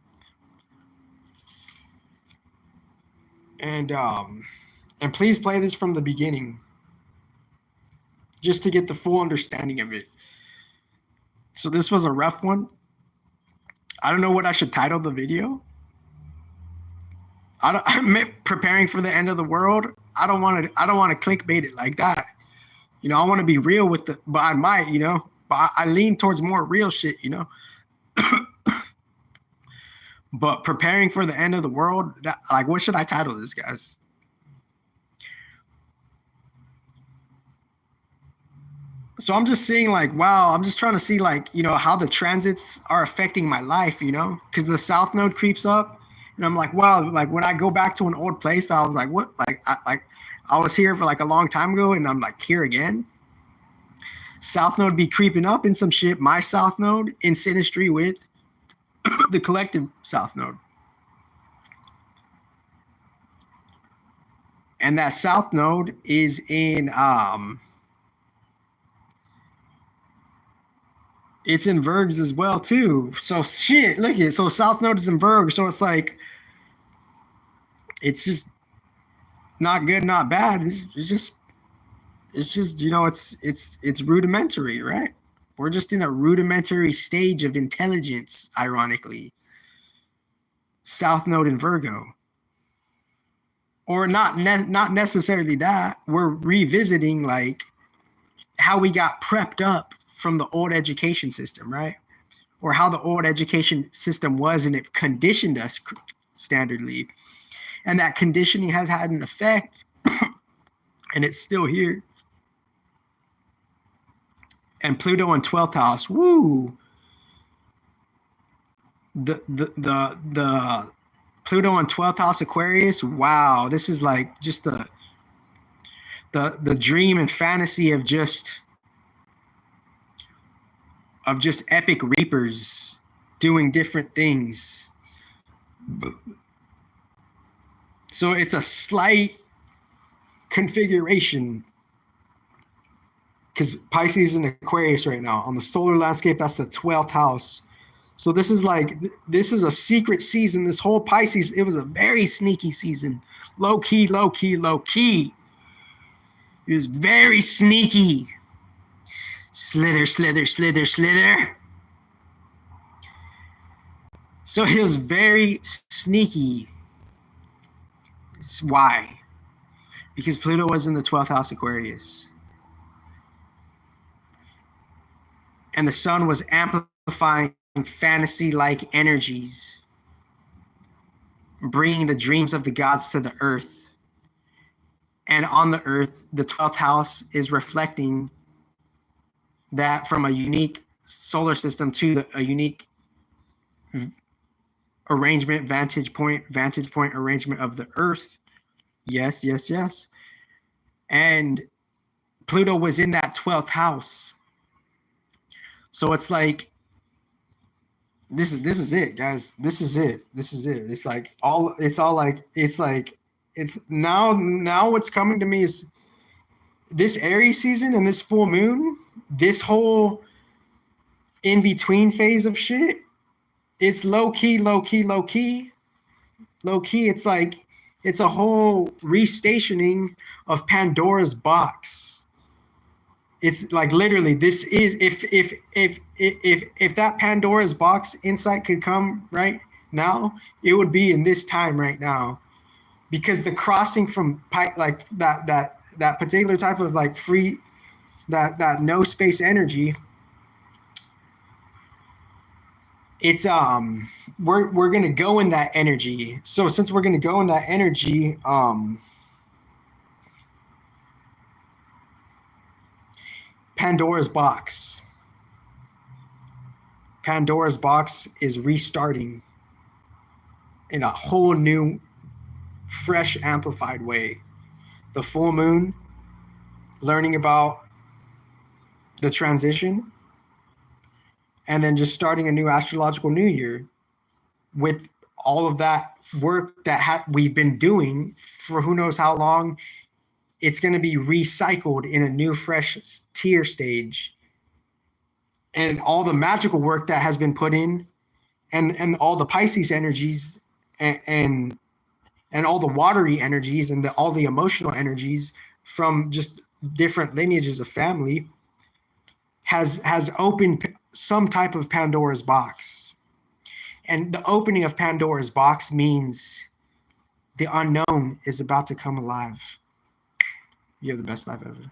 And please play this from the beginning, just to get the full understanding of it. So this was a rough one. I don't know what I should title the video. I'm preparing for the end of the world. I don't want to clickbait it like that. I want to be real with but I might, but I lean towards more real shit, But preparing for the end of the world, what should I title this, guys? So I'm just seeing wow, I'm just trying to see how the transits are affecting my life, because the South Node creeps up, and I'm like, wow, when I go back to an old place that I was like, what, I was here for a long time ago, and I'm here again. South Node be creeping up in some shit. My South Node in synastry with the collective South Node. And that South Node is in It's in Virgs as well too. So shit, look at it. So South Node is in Virg. So it's like, it's just not good, not bad. It's just it's rudimentary, right? We're just in a rudimentary stage of intelligence. Ironically, South Node in Virgo, or not necessarily that. We're revisiting like how we got prepped up from the old education system, right? Or how the old education system was, and it conditioned us standardly, and that conditioning has had an effect, and it's still here. And Pluto in 12th house, woo. The Pluto in 12th house Aquarius, wow, this is like just the dream and fantasy of just epic reapers doing different things. So it's a slight configuration, because Pisces and Aquarius right now on the solar landscape, that's the 12th house. So this is a secret season. This whole Pisces, it was a very sneaky season. Low key, low key, low key. It was very sneaky. Slither, slither, slither, slither. So it was very sneaky. Why? Because Pluto was in the 12th house Aquarius. And the sun was amplifying fantasy-like energies, bringing the dreams of the gods to the earth. And on the earth, the 12th house is reflecting that from a unique solar system to a unique arrangement, vantage point arrangement of the earth. Yes, yes, yes. And Pluto was in that 12th house. So it's like, this is it, guys. This is it. It's now what's coming to me is this Aries season and this full moon, this whole in between phase of shit. It's low key, low key, low key, low key. It's like, it's a whole restationing of Pandora's box. It's like, literally, this is, if that Pandora's box insight could come right now, it would be in this time right now, because the crossing from like that particular type of like free, that no space energy, it's we're gonna go in that energy. So since we're gonna go in that energy, Pandora's box is restarting in a whole new, fresh, amplified way. The full moon, learning about the transition, and then just starting a new astrological new year with all of that work that we've been doing for who knows how long. It's going to be recycled in a new, fresh tier stage. And all the magical work that has been put in, and all the Pisces energies, and all the watery energies, and all the emotional energies from just different lineages of family has opened some type of Pandora's box. And the opening of Pandora's box means the unknown is about to come alive. You have the best life ever.